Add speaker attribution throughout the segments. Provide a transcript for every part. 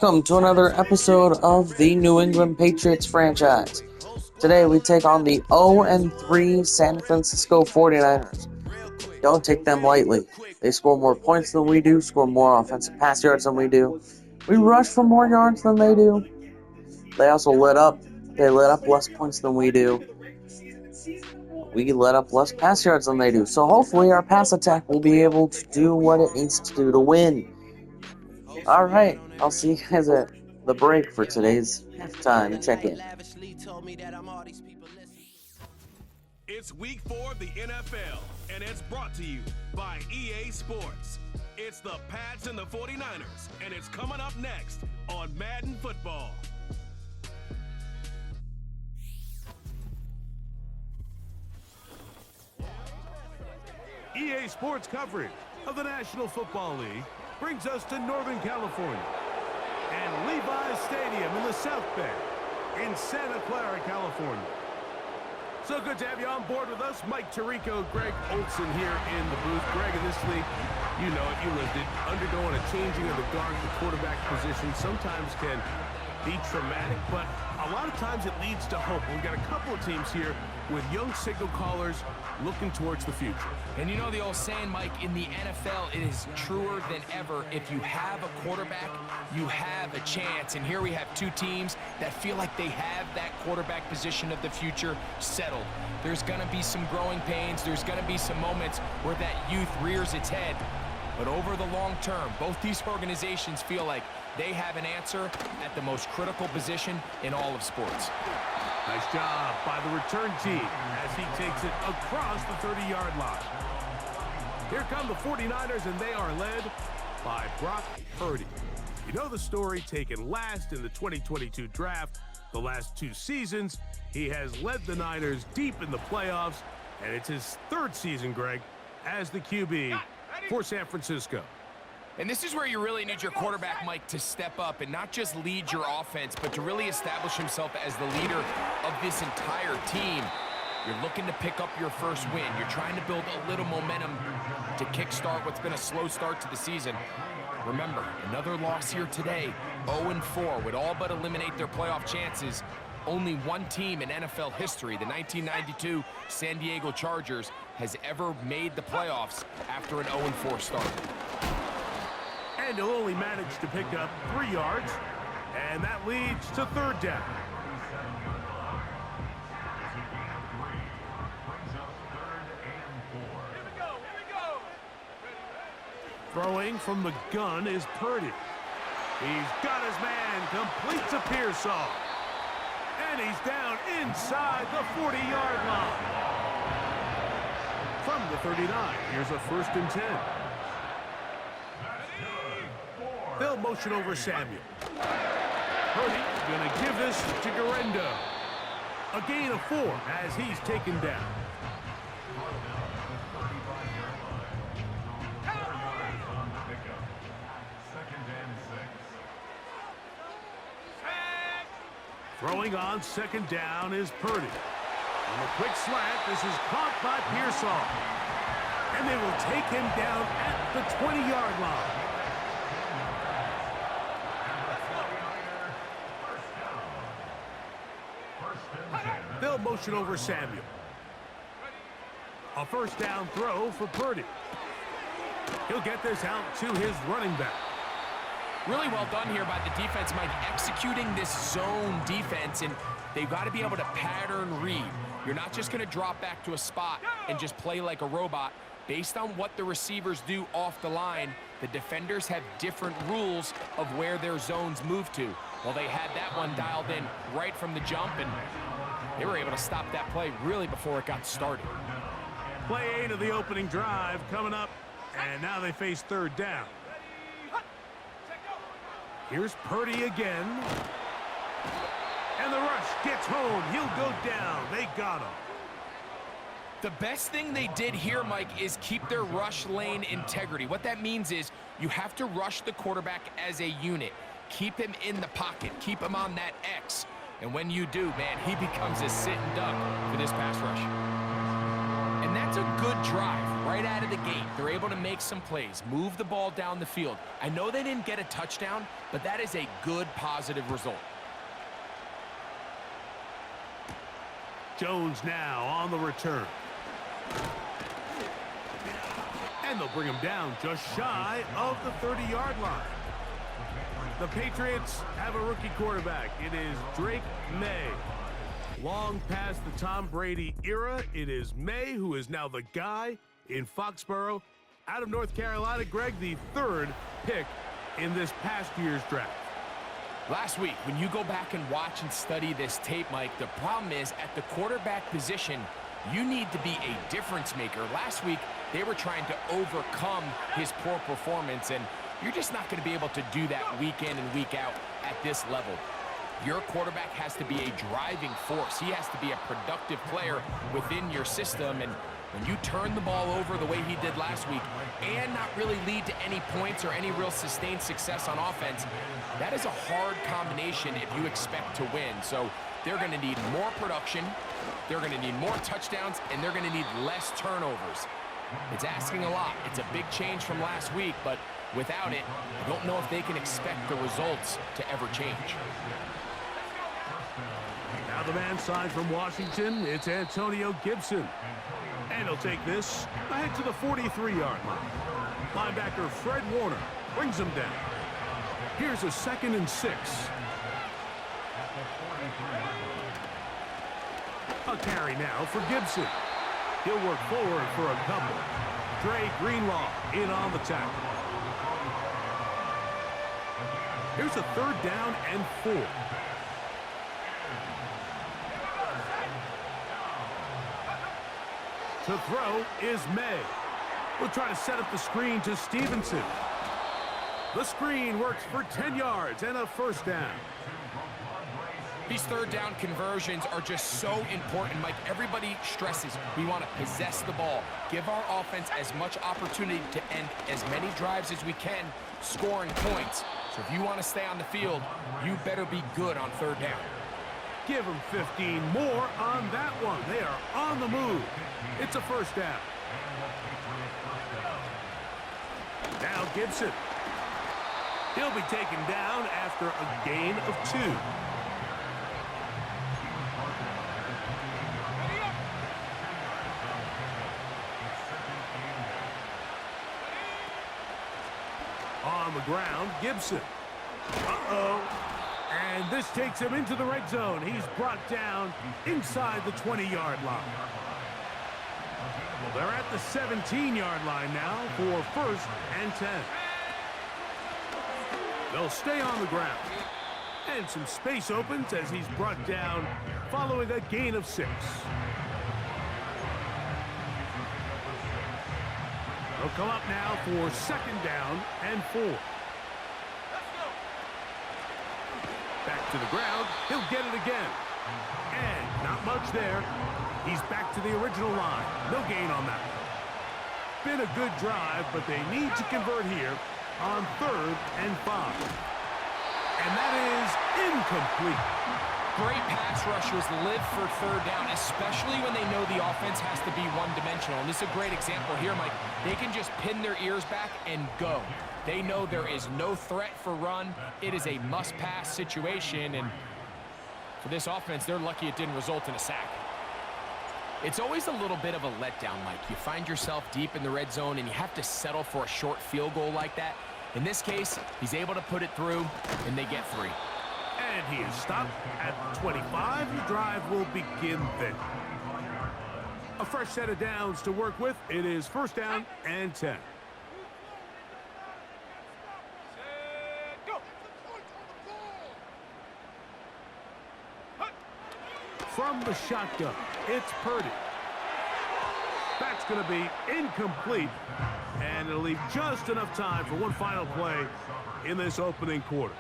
Speaker 1: Welcome to another episode of the New England Patriots franchise. Today we take on the 0-3 San Francisco 49ers. Don't take them lightly. They score more points than we do, score more offensive pass yards than we do. We rush for more yards than they do. They also let up less points than we do. We let up less pass yards than they do. So hopefully our pass attack will be able to do what it needs to do to win. Alright, I'll see you guys at the break for today's halftime check-in.
Speaker 2: It's week 4 of the NFL, and it's brought to you by EA Sports. It's the Pats and the 49ers, and it's coming up next on Madden Football. EA Sports coverage of the National Football League brings us to Northern California and Levi's Stadium in the South Bay in Santa Clara, California. So good to have you on board with us. Mike Tirico, Greg Olson here in the booth. Greg, in this league, you know it, you lived it. Undergoing a changing of the guard, the quarterback position sometimes can be traumatic, but a lot of times it leads to hope. We've got a couple of teams here with young signal callers looking towards the future.
Speaker 3: And you know the old saying, Mike, in the NFL, it is truer than ever. If you have a quarterback, you have a chance. And here we have two teams that feel like they have that quarterback position of the future settled. There's going to be some growing pains. There's going to be some moments where that youth rears its head. But over the long term, both these organizations feel like they have an answer at the most critical position in all of sports.
Speaker 2: Nice job by the return team as he takes it across the 30-yard line. Here come the 49ers, and they are led by Brock Purdy. You know the story, taken last in the 2022 draft. The last two seasons, he has led the Niners deep in the playoffs, and it's his third season, Greg, as the QB for San Francisco.
Speaker 3: And this is where you really need your quarterback, Mike, to step up and not just lead your offense, but to really establish himself as the leader of this entire team. You're looking to pick up your first win. You're trying to build a little momentum to kickstart what's been a slow start to the season. Remember, another loss here today, 0-4, would all but eliminate their playoff chances. Only one team in NFL history, the 1992 San Diego Chargers, has ever made the playoffs after an 0-4 start.
Speaker 2: And he'll only manage to pick up 3 yards, and that leads to third down. Throwing from the gun is Purdy. He's got his man, completes a Pearsall. And he's down inside the 40-yard line. From the 39, here's a 1st and 10. They'll motion over Samuel. Purdy going to give this to Garendo. A gain of 4 as he's taken down. Throwing on 2nd down is Purdy. On a quick slant, this is caught by Pearsall. And they will take him down at the 20-yard line. They'll motion over Samuel. A 1st down throw for Purdy. He'll get this out to his running back.
Speaker 3: Really well done here by the defense, Mike, executing this zone defense, and they've got to be able to pattern read. You're not just going to drop back to a spot and just play like a robot. Based on what the receivers do off the line, the defenders have different rules of where their zones move to. Well, they had that one dialed in right from the jump, and they were able to stop that play really before it got started.
Speaker 2: Play 8 of the opening drive coming up, and now they face 3rd down. Here's Purdy again. And the rush gets home. He'll go down. They got him.
Speaker 3: The best thing they did here, Mike, is keep their rush lane integrity. What that means is you have to rush the quarterback as a unit. Keep him in the pocket. Keep him on that X. And when you do, man, he becomes a sitting duck for this pass rush. And that's a good drive. Right out of the gate, they're able to make some plays, move the ball down the field. I know they didn't get a touchdown, but that is a good, positive result.
Speaker 2: Jones now on the return. And they'll bring him down just shy of the 30-yard line. The Patriots have a rookie quarterback. It is Drake May. Long past the Tom Brady era, it is May who is now the guy in Foxborough. Out of North Carolina, Greg, the third pick in this past year's draft.
Speaker 3: Last week, when you go back and watch and study this tape, Mike, the problem is at the quarterback position, you need to be a difference maker. Last week, they were trying to overcome his poor performance, and you're just not going to be able to do that week in and week out at this level. Your quarterback has to be a driving force. He has to be a productive player within your system, and when you turn the ball over the way he did last week and not really lead to any points or any real sustained success on offense, that is a hard combination if you expect to win. So they're going to need more production, they're going to need more touchdowns, and they're going to need less turnovers. It's asking a lot. It's a big change from last week, but without it, I don't know if they can expect the results to ever change.
Speaker 2: Now the man signed from Washington, it's Antonio Gibson. And he'll take this ahead to the 43-yard line. Linebacker Fred Warner brings him down. Here's a 2nd and 6. A carry now for Gibson. He'll work forward for a couple. Dre Greenlaw in on the tackle. Here's a 3rd down and 4. To throw is May. We'll try to set up the screen to Stevenson. The screen works for 10 yards and a 1st down.
Speaker 3: These 3rd down conversions are just so important, Mike. Everybody stresses we want to possess the ball, give our offense as much opportunity to end as many drives as we can, scoring points. So if you want to stay on the field, you better be good on 3rd down.
Speaker 2: Give them 15 more on that one. They are on the move. It's a 1st down. Now Gibson. He'll be taken down after a gain of 2. On the ground, Gibson. Uh-oh. And this takes him into the red zone. He's brought down inside the 20-yard line. Well, they're at the 17-yard line now for 1st and 10. They'll stay on the ground. And some space opens as he's brought down following a gain of 6. They'll come up now for 2nd down and 4. Back to the ground. He'll get it again. And not much there. He's back to the original line. No gain on that. Been a good drive, but they need to convert here on 3rd and 5. And that is incomplete.
Speaker 3: Great pass rushers live for 3rd down, especially when they know the offense has to be one-dimensional. And this is a great example here, Mike. They can just pin their ears back and go. They know there is no threat for run. It is a must-pass situation, and for this offense, they're lucky it didn't result in a sack. It's always a little bit of a letdown, Mike. You find yourself deep in the red zone, and you have to settle for a short field goal like that. In this case, he's able to put it through, and they get 3.
Speaker 2: And he is stopped at the 25. The drive will begin then. A fresh set of downs to work with. It is 1st down and 10. From the shotgun, it's Purdy. That's going to be incomplete, and it'll leave just enough time for one final play in this opening quarter.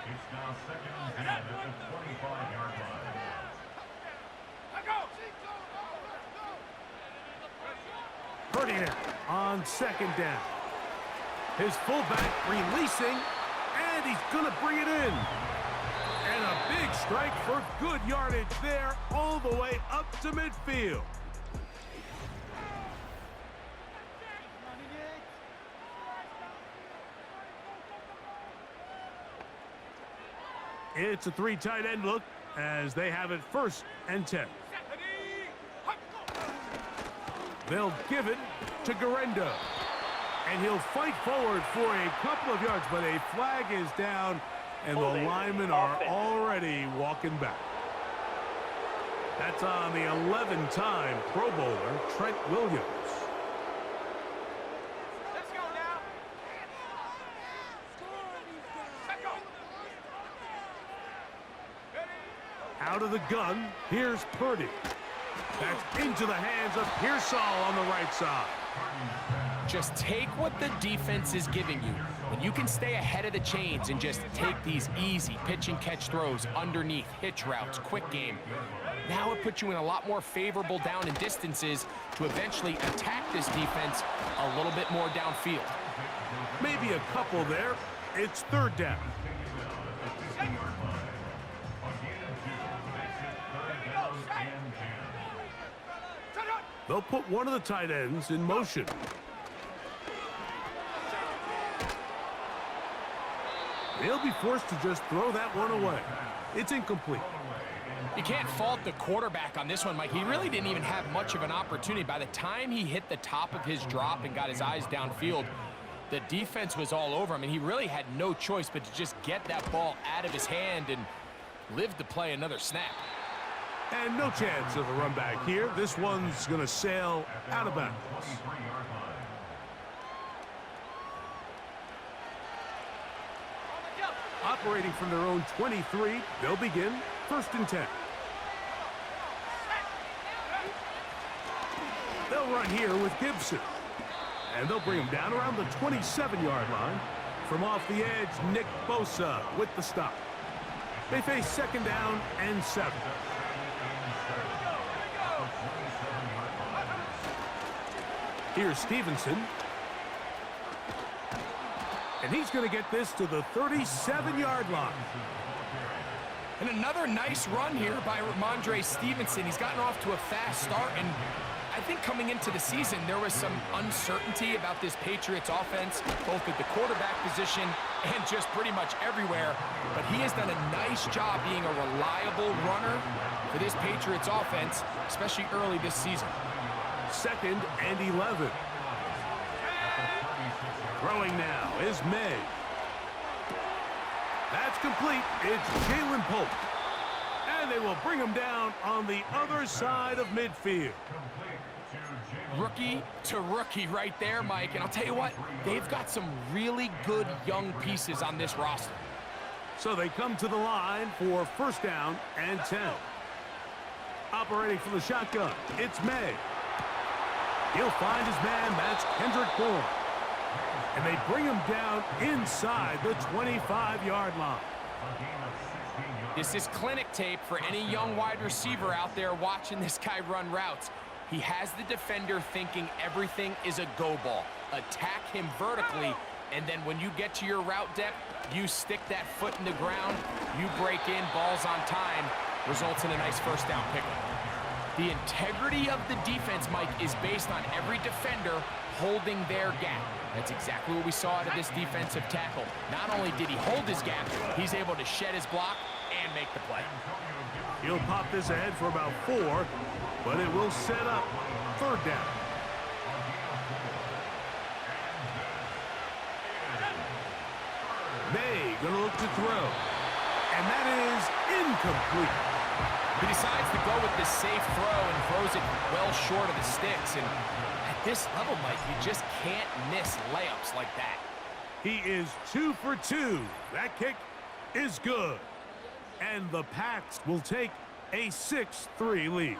Speaker 2: Purdy now on 2nd down. His fullback releasing, and he's going to bring it in. And a big strike for good yardage there all the way up to midfield. It's a 3 tight end look as they have it 1st and 10. They'll give it to Garendo. And he'll fight forward for a couple of yards, but a flag is down, and the linemen are already walking back. That's on the 11-time Pro Bowler, Trent Williams.
Speaker 4: Let's go now.
Speaker 2: Out of the gun, here's Purdy. That's into the hands of Pearsall on the right side.
Speaker 3: Just take what the defense is giving you. When you can stay ahead of the chains and just take these easy pitch and catch throws underneath, hitch routes, quick game, now it puts you in a lot more favorable down and distances to eventually attack this defense a little bit more downfield.
Speaker 2: Maybe a couple there. It's 3rd down. They'll put one of the tight ends in motion. They'll be forced to just throw that one away. It's incomplete.
Speaker 3: You can't fault the quarterback on this one, Mike. He really didn't even have much of an opportunity. By the time he hit the top of his drop and got his eyes downfield, the defense was all over him, and he really had no choice but to just get that ball out of his hand and live to play another snap.
Speaker 2: And no chance of a run back here. This one's going to sail out of bounds. Operating from their own 23, they'll begin 1st and 10. They'll run here with Gibson. And they'll bring him down around the 27-yard line. From off the edge, Nick Bosa with the stop. They face 2nd down and 7. Here's Stevenson. And he's going to get this to the 37-yard line.
Speaker 3: And another nice run here by Ramondre Stevenson. He's gotten off to a fast start, and I think coming into the season, there was some uncertainty about this Patriots offense, both at the quarterback position and just pretty much everywhere. But he has done a nice job being a reliable runner for this Patriots offense, especially early this season.
Speaker 2: 2nd and 11. Throwing now is May. That's complete. It's Jalen Pope. And they will bring him down on the other side of midfield.
Speaker 3: Rookie to rookie right there, Mike. And I'll tell you what, they've got some really good young pieces on this roster.
Speaker 2: So they come to the line for 1st down and 10. Operating from the shotgun, it's May. He'll find his man, that's Kendrick Bourne. And they bring him down inside the 25-yard line.
Speaker 3: This is clinic tape for any young wide receiver out there watching this guy run routes. He has the defender thinking everything is a go ball. Attack him vertically, and then when you get to your route depth, you stick that foot in the ground, you break in, balls on time, results in a nice 1st down pickup. The integrity of the defense, Mike, is based on every defender holding their gap. That's exactly what we saw out of this defensive tackle. Not only did he hold his gap, he's able to shed his block and make the play.
Speaker 2: He'll pop this ahead for about 4, but it will set up 3rd down. May gonna look to throw, and that is incomplete.
Speaker 3: He decides to go with the safe throw and throws it well short of the sticks. And at this level, Mike, you just can't miss layups like that.
Speaker 2: He is 2 for 2. That kick is good. And the Pats will take a 6-3 lead.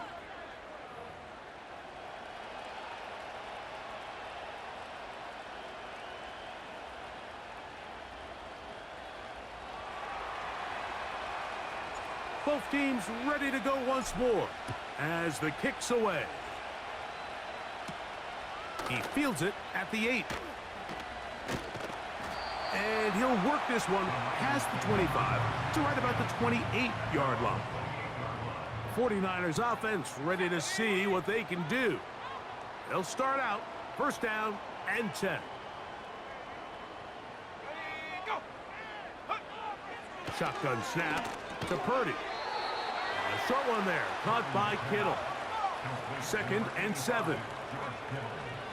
Speaker 2: Both teams ready to go once more as the kick's away. He fields it at the 8. And he'll work this one past the 25 to right about the 28-yard line. 49ers offense ready to see what they can do. They'll start out 1st down and 10. Shotgun snap to Purdy. A short one there, caught by Kittle. 2nd and 7.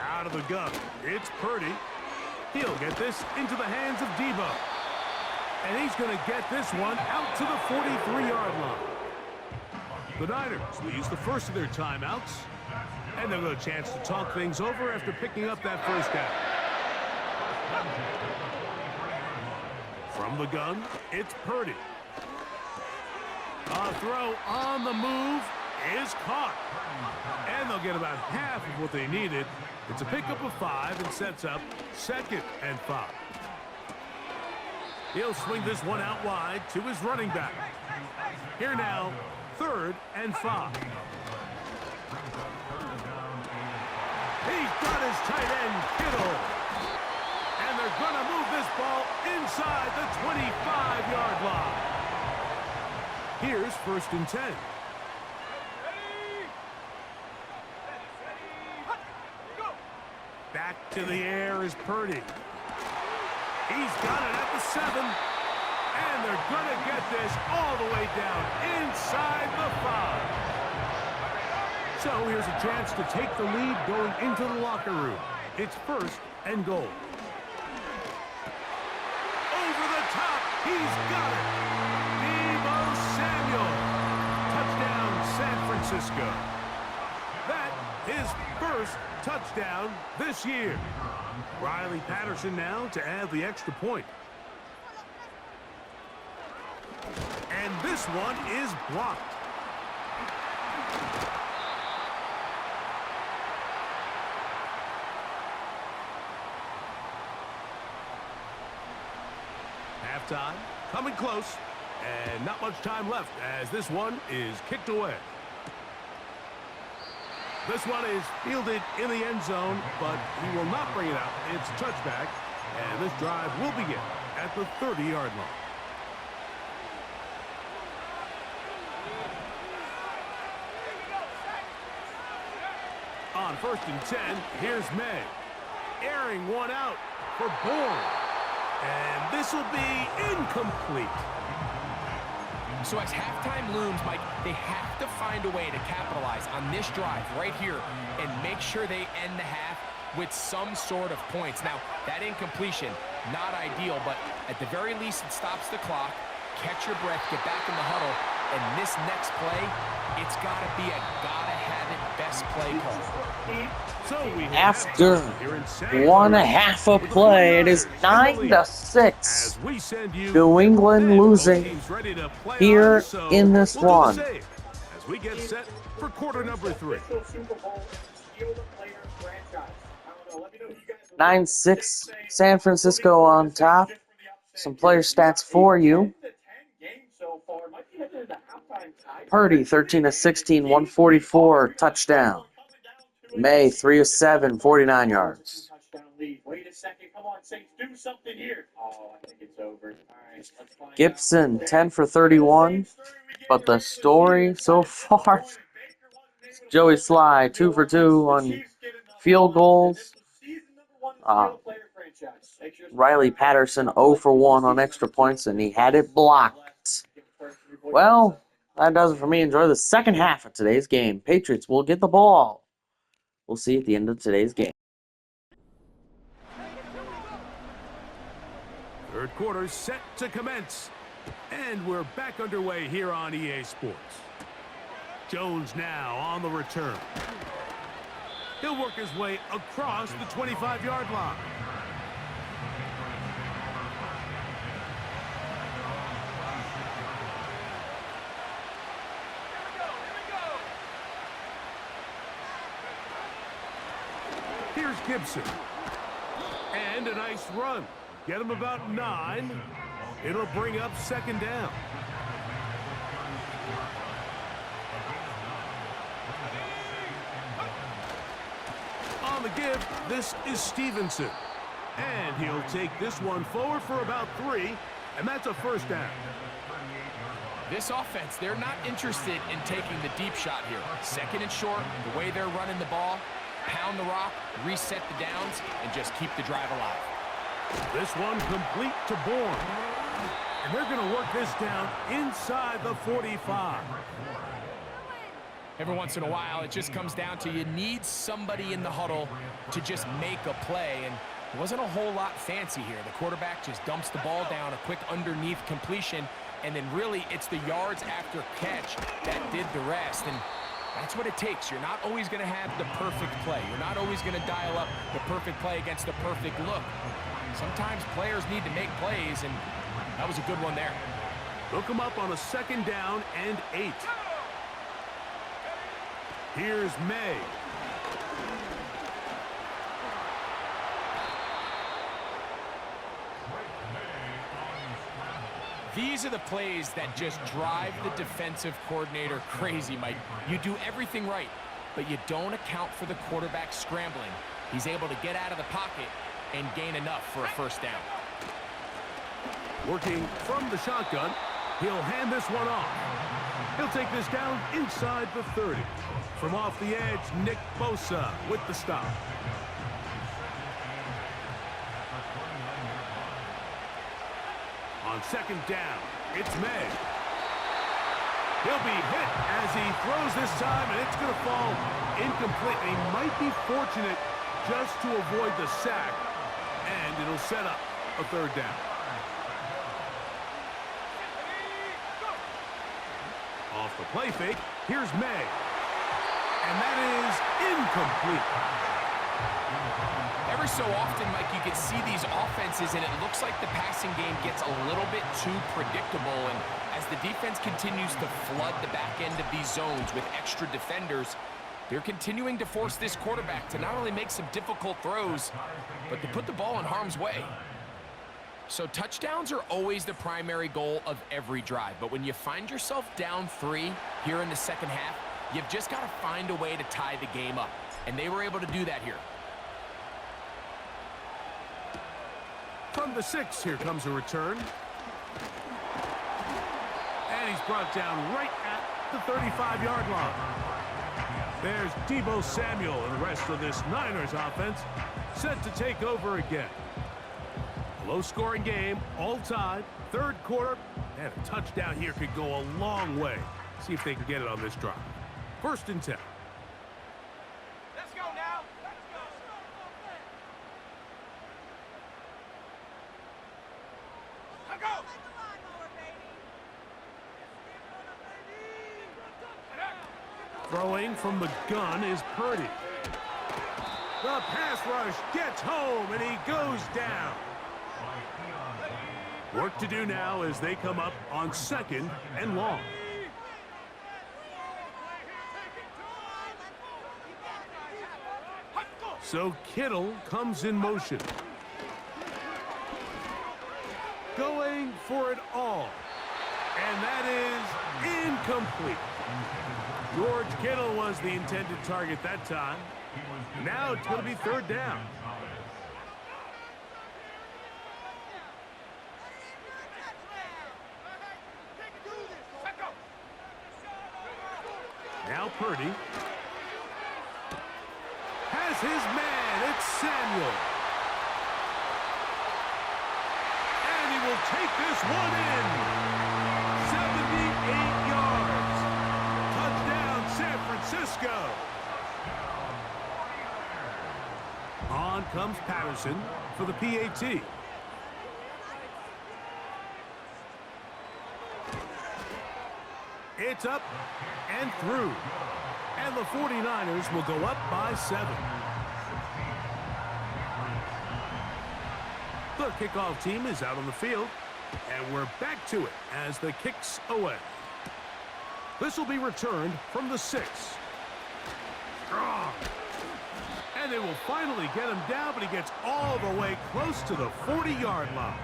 Speaker 2: Out of the gun, it's Purdy. He'll get this into the hands of Debo. And he's going to get this one out to the 43-yard line. The Niners will use the first of their timeouts. And they'll get a chance to talk things over after picking up that first down. From the gun, it's Purdy. A throw on the move is caught. And they'll get about half of what they needed. It's a pickup of 5 and sets up 2nd and 5. He'll swing this one out wide to his running back. Here now, 3rd and 5. He's got his tight end, Kittle. And they're going to move this ball inside the 25-yard line. Here's 1st and 10. Back to the air is Purdy. He's got it at the 7. And they're going to get this all the way down inside the 5. So here's a chance to take the lead going into the locker room. It's 1st and goal. Over the top. He's got it. Debo Samuel. Touchdown, San Francisco. That is 1st touchdown this year. Riley Patterson now to add the extra point. And this one is blocked. Halftime coming close, and not much time left as this one is kicked away. This one is fielded in the end zone, but he will not bring it out. It's touchback, and this drive will begin at the 30-yard line. On 1st and 10, here's May. Airing one out for Bourne. And this will be incomplete.
Speaker 3: So as halftime looms, Mike, they have to find a way to capitalize on this drive right here and make sure they end the half with some sort of points. Now, that incompletion, not ideal, but at the very least, it stops the clock. Catch your breath, get back in the huddle, and this next play, it's got to be a gotta-have-it best play call.
Speaker 1: After 1/2 of play, it is 9-6. New England losing here in this one.
Speaker 2: As we get set for quarter number 3.
Speaker 1: 9-6, San Francisco on top. Some player stats for you. Purdy, 13-16, 144, touchdown. May, 3-7, 49 yards. Gibson, 10 for 31. But the story so far, Joey Sly, 2 for 2 on field goals. Riley Patterson, 0 for 1 on extra points, and he had it blocked. Well, that does it for me. Enjoy the second half of today's game. Patriots will get the ball. We'll see you at the end of today's game.
Speaker 2: Third quarter set to commence. And we're back underway here on EA Sports. Jones now on the return. He'll work his way across the 25-yard line. Here's Gibson. And a nice run. Get him about 9. It'll bring up 2nd down. On the give, this is Stevenson. And he'll take this one forward for about 3, and that's a 1st down.
Speaker 3: This offense, they're not interested in taking the deep shot here. 2nd and short, the way they're running the ball, pound the rock, reset the downs, and just keep the drive alive.
Speaker 2: This one complete to Bourne. And they're going to work this down inside the 45.
Speaker 3: Every once in a while, it just comes down to you need somebody in the huddle to just make a play, and it wasn't a whole lot fancy here. The quarterback just dumps the ball down, a quick underneath completion, and then really it's the yards after catch that did the rest, and that's what it takes. You're not always going to have the perfect play. You're not always going to dial up the perfect play against the perfect look. Sometimes players need to make plays, and that was a good one there.
Speaker 2: They'll come up on a 2nd down and 8. Here's May.
Speaker 3: These are the plays that just drive the defensive coordinator crazy, Mike. You do everything right, but you don't account for the quarterback scrambling. He's able to get out of the pocket and gain enough for a 1st down.
Speaker 2: Working from the shotgun, he'll hand this one off. He'll take this down inside the 30. From off the edge, Nick Bosa with the stop. On 2nd down, it's May. He'll be hit as he throws this time, and it's going to fall incomplete. He might be fortunate just to avoid the sack, and it'll set up a 3rd down. Off the play fake, here's May. And that is incomplete.
Speaker 3: Every so often, Mike, you can see these offenses, and it looks like the passing game gets a little bit too predictable. And as the defense continues to flood the back end of these zones with extra defenders, they're continuing to force this quarterback to not only make some difficult throws, but to put the ball in harm's way. So touchdowns are always the primary goal of every drive. But when you find yourself down 3 here in the 2nd half, you've just got to find a way to tie the game up. And they were able to do that here.
Speaker 2: From the 6, here comes a return. And he's brought down right at the 35-yard line. There's Deebo Samuel and the rest of this Niners offense set to take over again. Low-scoring game, all tied, 3rd quarter, and a touchdown here could go a long way. See if they can get it on this drive. 1st and 10.
Speaker 3: Let's go now. Let's go.
Speaker 2: Throwing from the gun is Purdy. The pass rush gets home, and he goes down. Work to do now as they come up on 2nd and long. So Kittle comes in motion. Going for it all. And that is incomplete. George Kittle was the intended target that time. Now it's going to be 3rd down. Now Purdy has his man. It's Samuel. And he will take this one in. 78 yards. Touchdown, San Francisco. On comes Patterson for the PAT. It's up and through. And the 49ers will go up by 7. The kickoff team is out on the field, and we're back to it as the kick's away. This will be returned from the 6. Strong. And they will finally get him down, but he gets all the way close to the 40-yard line.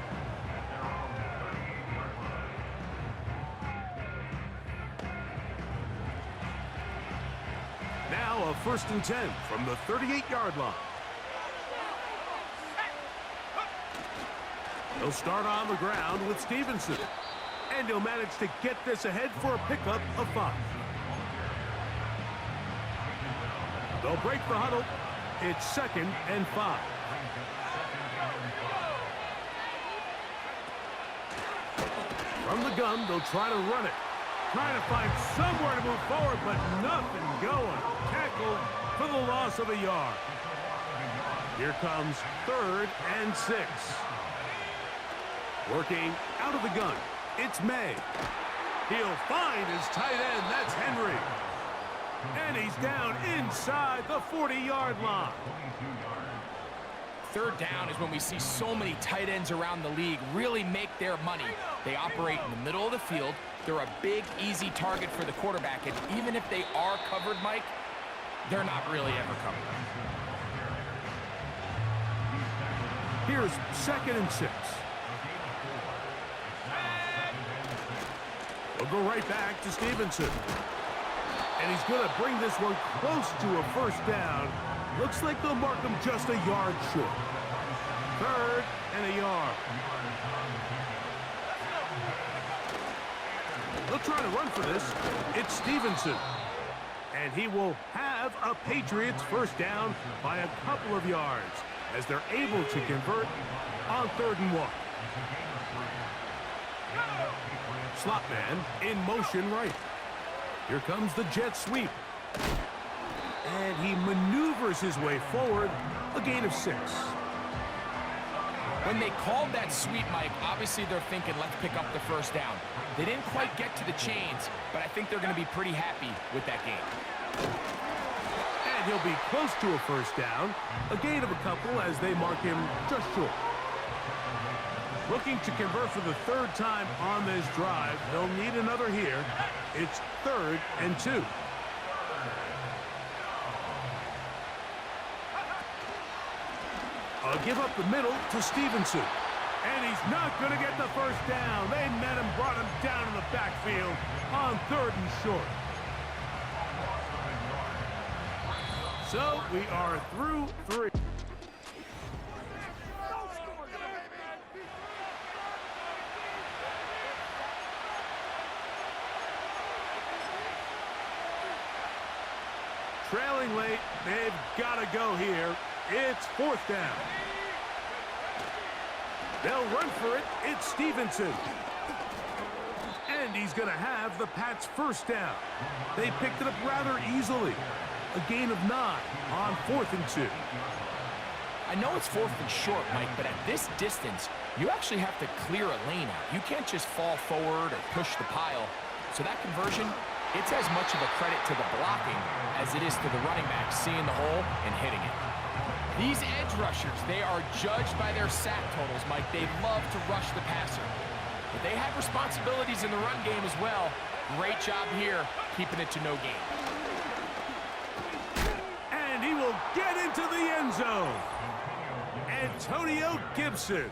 Speaker 2: Now a 1st and 10 from the 38-yard line. He'll start on the ground with Stevenson. And he'll manage to get this ahead for a pickup of 5. They'll break the huddle. It's 2nd and 5. From the gun, they'll try to run it. Trying to find somewhere to move forward, but nothing going. Tackled for the loss of a yard. Here comes 3rd and 6. Working out of the gun, it's May. He'll find his tight end, that's Henry. And he's down inside the 40-yard line.
Speaker 3: 3rd down is when we see so many tight ends around the league really make their money. They operate in the middle of the field. They're a big, easy target for the quarterback. And even if they are covered, Mike, they're not really ever covered.
Speaker 2: Here's 2nd and 6. We'll go right back to Stevenson. And he's going to bring this one close to a 1st down. Looks like they'll mark him just a yard short. 3rd and a yard. They'll try to run for this. It's Stevenson. And he will have a Patriots 1st down by a couple of yards as they're able to convert on 3rd and 1. Slot man in motion right. Here comes the jet sweep. And he maneuvers his way forward, a gain of 6.
Speaker 3: When they called that sweep, Mike, obviously they're thinking, let's pick up the 1st down. They didn't quite get to the chains, but I think they're going to be pretty happy with that gain.
Speaker 2: And he'll be close to a 1st down, a gain of a couple as they mark him just short. Looking to convert for the 3rd time on this drive. They'll need another here. It's 3rd and 2. I'll give up the middle to Stevenson. And he's not going to get the 1st down. They met him, brought him down in the backfield on 3rd and short. So we are through 3. Trailing late, they've got to go here. It's 4th down. They'll run for it. It's Stevenson. And he's going to have the Pats' 1st down. They picked it up rather easily. A gain of 9 on 4th and 2.
Speaker 3: I know it's 4th and short, Mike, but at this distance, you actually have to clear a lane out. You can't just fall forward or push the pile. So that conversion, it's as much of a credit to the blocking as it is to the running back seeing the hole and hitting it. These edge rushers, they are judged by their sack totals, Mike. They love to rush the passer. But they have responsibilities in the run game as well. Great job here, keeping it to no gain.
Speaker 2: And he will get into the end zone. Antonio Gibson.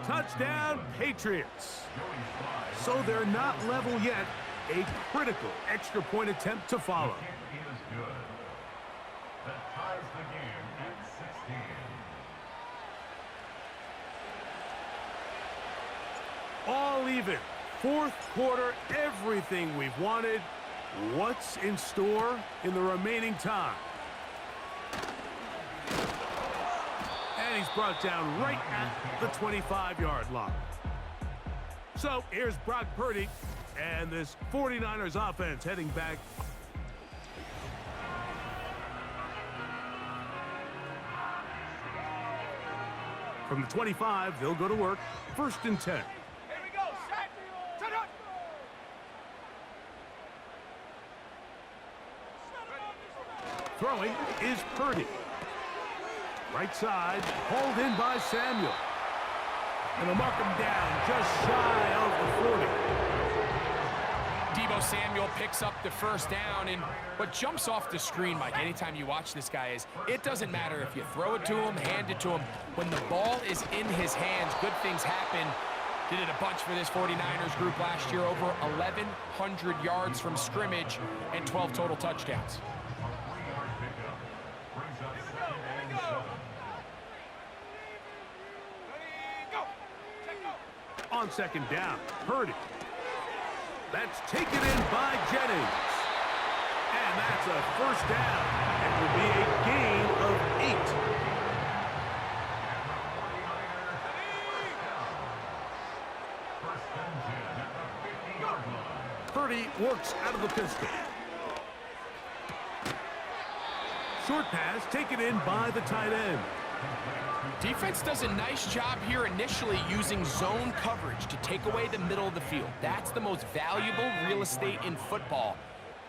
Speaker 2: Touchdown, Patriots. So they're not level yet. A critical extra point attempt to follow. All even. 4th quarter, everything we've wanted. What's in store in the remaining time? And he's brought down right at the 25-yard line. So here's Brock Purdy and this 49ers offense heading back. From the 25, they'll go to work. 1st and 10. Throwing is Purdy. Right side, hauled in by Samuel. And they'll mark him down just shy of the 40.
Speaker 3: Deebo Samuel picks up the 1st down, and what jumps off the screen, Mike, anytime you watch this guy is, it doesn't matter if you throw it to him, hand it to him. When the ball is in his hands, good things happen. Did it a bunch for this 49ers group last year, over 1,100 yards from scrimmage and 12 total touchdowns.
Speaker 2: On 2nd down, Purdy. That's taken in by Jennings. And that's a 1st down. It will be a gain of 8. Purdy works out of the pistol. Short pass taken in by the tight end.
Speaker 3: Defense does a nice job here initially using zone coverage to take away the middle of the field. That's the most valuable real estate in football.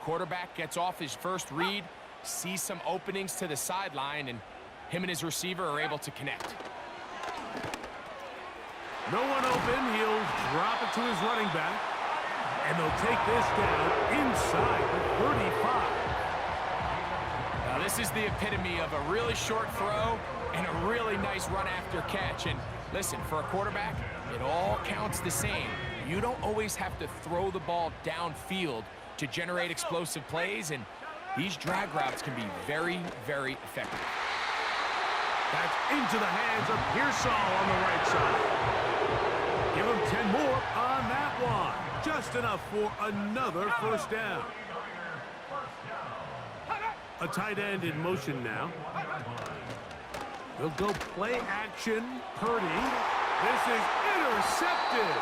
Speaker 3: Quarterback gets off his first read, sees some openings to the sideline, and him and his receiver are able to connect.
Speaker 2: No one open. He'll drop it to his running back. And they'll take this down inside the 35.
Speaker 3: Now, this is the epitome of a really short throw and a really nice run after catch. And listen, for a quarterback, it all counts the same. You don't always have to throw the ball downfield to generate explosive plays, and these drag routes can be very, very effective.
Speaker 2: That's into the hands of Pearsall on the right side. Give him 10 more on that one. Just enough for another first down. A tight end in motion now. They'll go play action. Purdy. This is intercepted.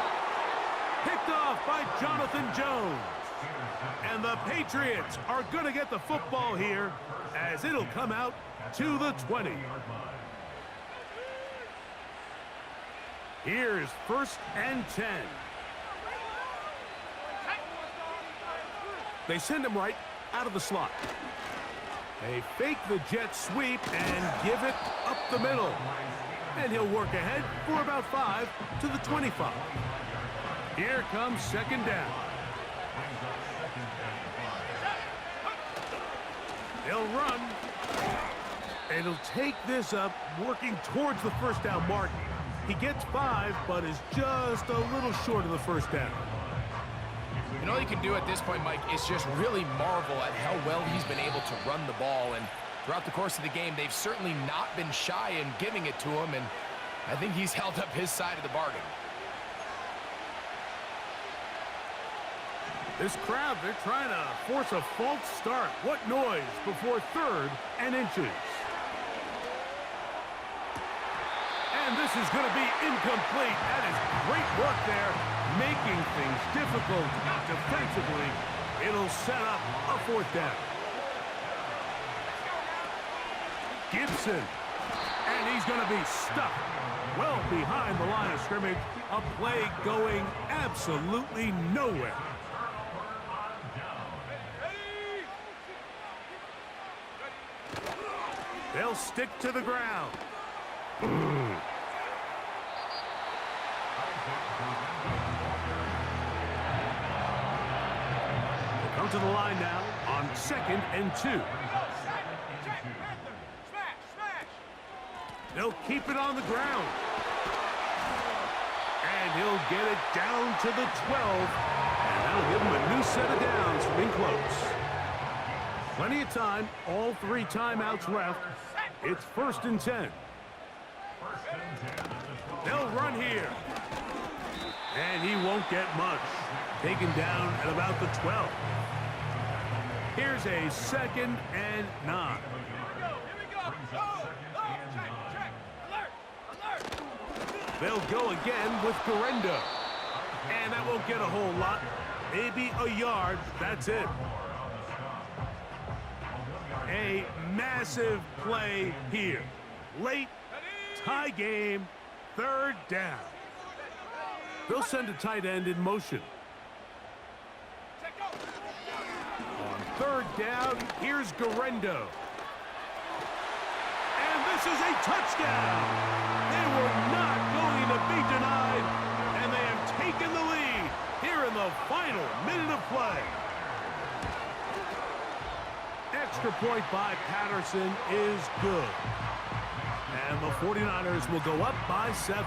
Speaker 2: Picked off by Jonathan Jones. And the Patriots are going to get the football here as it'll come out to the 20. Here's 1st and 10. They send him right out of the slot. They fake the jet sweep and give it up the middle. And he'll work ahead for about 5 to the 25. Here comes 2nd down. They'll run. And he'll take this up, working towards the 1st down mark. He gets 5, but is just a little short of the 1st down.
Speaker 3: And all you can do at this point, Mike, is just really marvel at how well he's been able to run the ball. And throughout the course of the game, they've certainly not been shy in giving it to him. And I think he's held up his side of the bargain.
Speaker 2: This crowd, they're trying to force a false start. What noise before 3rd and inches. And this is going to be incomplete. That is great work there, making things difficult defensively. It'll set up a 4th down. Gibson. And he's going to be stuck well behind the line of scrimmage. A play going absolutely nowhere. They'll stick to the ground. Come to the line now on 2nd and 2. They'll keep it on the ground. And he'll get it down to the 12. And that'll give him a new set of downs from in close. Plenty of time. All 3 timeouts left. It's 1st and 10. They'll run here. And he won't get much. Taken down at about the 12. Here's a 2nd and 9. They'll go again with Garendo. And that won't get a whole lot. Maybe a yard. That's it. A massive play here. Late, tie game, 3rd down. They'll send a tight end in motion. On 3rd down, here's Garendo. And this is a touchdown. They were not going to be denied, and they have taken the lead here in the final minute of play. Extra point by Patterson is good. And the 49ers will go up by 7.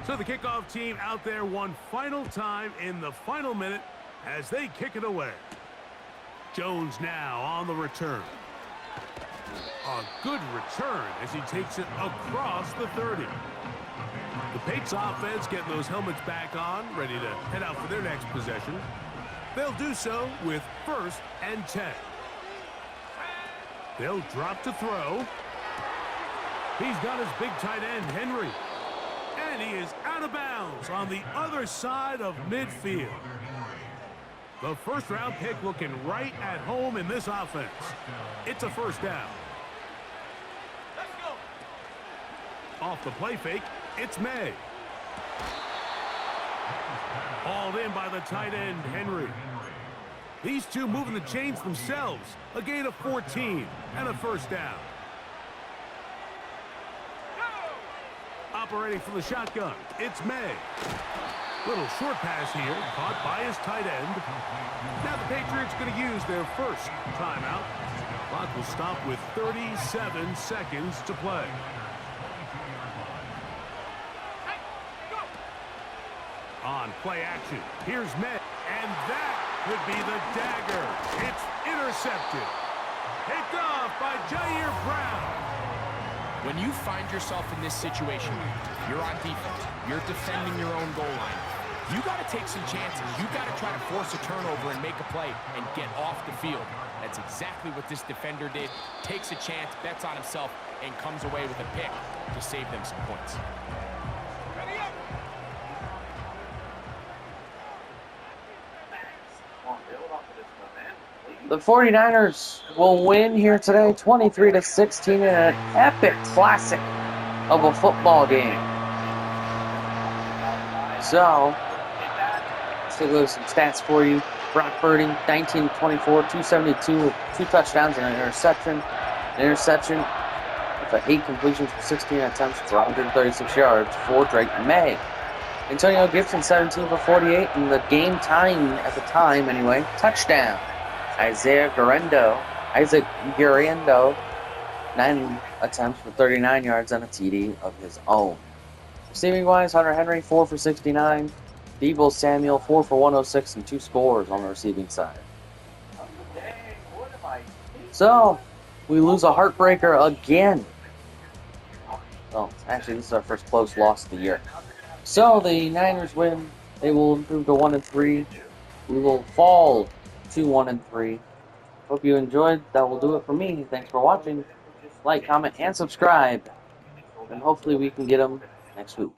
Speaker 2: So the kickoff team out there one final time in the final minute as they kick it away. Jones now on the return. A good return as he takes it across the 30. The Patriots offense getting those helmets back on, ready to head out for their next possession. They'll do so with 1st and 10. They'll drop to throw. He's got his big tight end, Henry. And he is out of bounds on the other side of midfield. The first-round pick looking right at home in this offense. It's a first down. Let's go. Off the play fake, it's May. Hauled in by the tight end, Henry. These two moving the chains themselves. A gain of 14 and a first down. Operating from the shotgun, it's May. Little short pass here, caught by his tight end. Now the Patriots going to use their first timeout. Clock will stop with 37 seconds to play. On play action, here's May, and that could be the dagger. It's intercepted. Picked off by Jair Brown.
Speaker 3: When you find yourself in this situation, you're on defense, you're defending your own goal line, you got to take some chances. You got to try to force a turnover and make a play and get off the field. That's exactly what this defender did. Takes a chance, bets on himself, and comes away with a pick to save them some points.
Speaker 1: The 49ers will win here today, 23-16, in an epic classic of a football game. So, let's take a look at some stats for you. Brock Purdy, 19-24, 272, 2 touchdowns and an interception. With 8 completions for 16 attempts for 136 yards for Drake May. Antonio Gibson, 17 for 48, and the game time at the time, anyway, touchdown. Isaac Guerrero, 9 attempts for 39 yards and a TD of his own. Receiving-wise, Hunter Henry, 4 for 69. Deebo Samuel, 4 for 106, and 2 scores on the receiving side. So, we lose a heartbreaker again. Oh, actually, this is our first close loss of the year. So, the Niners win. They will improve to 1-3. We will fall to 1-3. Hope you enjoyed. That will do it for me. Thanks for watching. Like, comment, and subscribe. And hopefully we can get them next week.